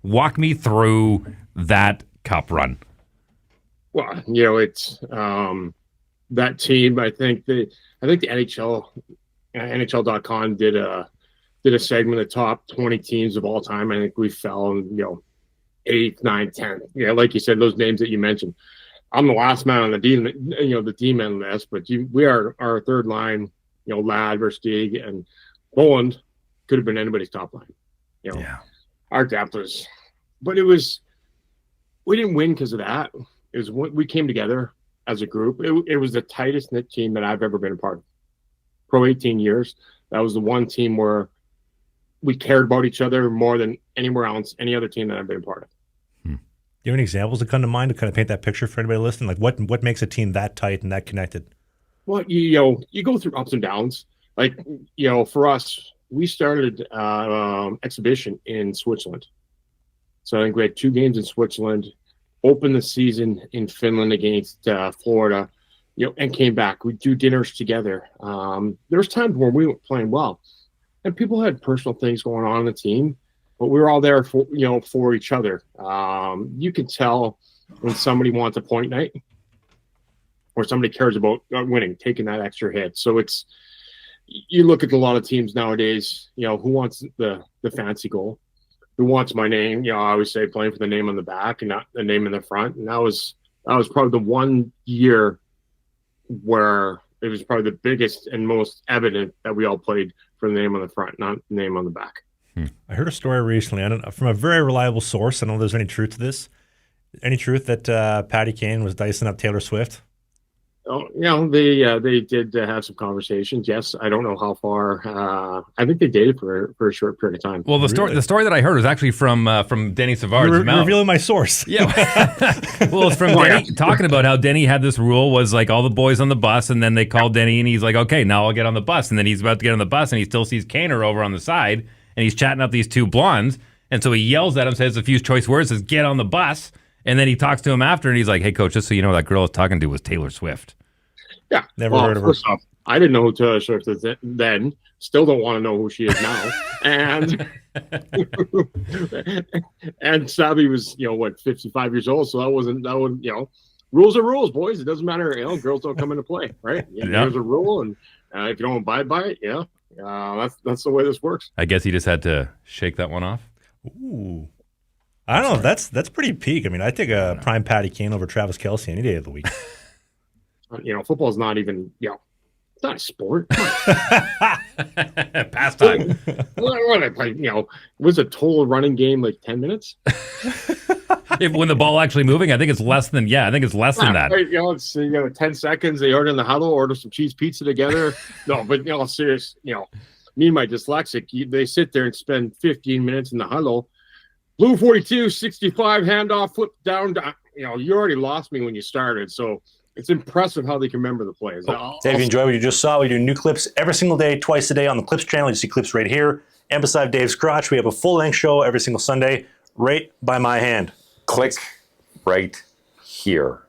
Walk me through that cup run. Well, it's that team. I think the NHL.com did a segment of top 20 teams of all time. I think we fell in, 8th, 9th, 10th. Yeah, like you said, those names that you mentioned. I'm the last man on the D-man list, but we are our third line, Ladd, Versteeg, and Boland could have been anybody's top line. Our depth was, but we didn't win because of that. It was we came together as a group. It was the tightest knit team that I've ever been a part of. Pro 18 years. That was the one team where we cared about each other more than anywhere else, any other team that I've been a part of. Do you have any examples that come to mind to kind of paint that picture for anybody listening? Like what makes a team that tight and that connected? Well, you go through ups and downs. Like, for us, we started exhibition in Switzerland. So I think we had 2 games in Switzerland, opened the season in Finland against Florida, and came back. We'd do dinners together. There was times where we weren't playing well, and people had personal things going on in the team, but we were all there for each other. You can tell when somebody wants a point night or somebody cares about winning, taking that extra hit. So you look at a lot of teams nowadays, who wants the fancy goal, who wants my name. I always say playing for the name on the back and not the name in the front. And that was probably the one year where it was probably the biggest and most evident that we all played for the name on the front, not the name on the back. I heard a story recently from a very reliable source. I don't know if there's any truth to this. Any truth that Patty Kane was dicing up Taylor Swift? Oh, they did have some conversations. Yes, I don't know how far. I think they dated for a short period of time. Well, the story that I heard was actually from Denny Savard's mouth. Revealing my source. Yeah. Well, it's from Denny talking about how Denny had this rule was like all the boys on the bus, and then they called Denny, and he's like, okay, now I'll get on the bus. And then he's about to get on the bus, and he still sees Kaner over on the side, and he's chatting up these 2 blondes. And so he yells at him, says a few choice words, says, get on the bus. And then he talks to him after, and he's like, hey, coach, just so you know, that girl I was talking to was Taylor Swift. Yeah. Never heard of her. Off, I didn't know who Taylor Swift was then. Still don't want to know who she is now. And Savvy was, 55 years old. So rules are rules, boys. It doesn't matter. Girls don't come into play, right? There's a rule, and if you don't abide by it, that's the way this works. I guess he just had to shake that one off. Ooh. I don't know. That's pretty peak. I mean, I take a prime Patty Kane over Travis Kelce any day of the week. Football is not even, it's not a sport. Pastime. What I play, it was a total running game, like 10 minutes. When the ball actually moving, I think it's less than that. Right, it's 10 seconds. They order in the huddle, order some cheese pizza together. No, but serious, me and my dyslexic, they sit there and spend 15 minutes in the huddle. Blue 42, 65, handoff, flip down. You already lost me when you started. So it's impressive how they can remember the plays. Dave, you enjoy what you just saw. We do new clips every single day, twice a day on the Clips channel. You see clips right here. And beside Dave's crotch, we have a full-length show every single Sunday, right by my hand. Click right here.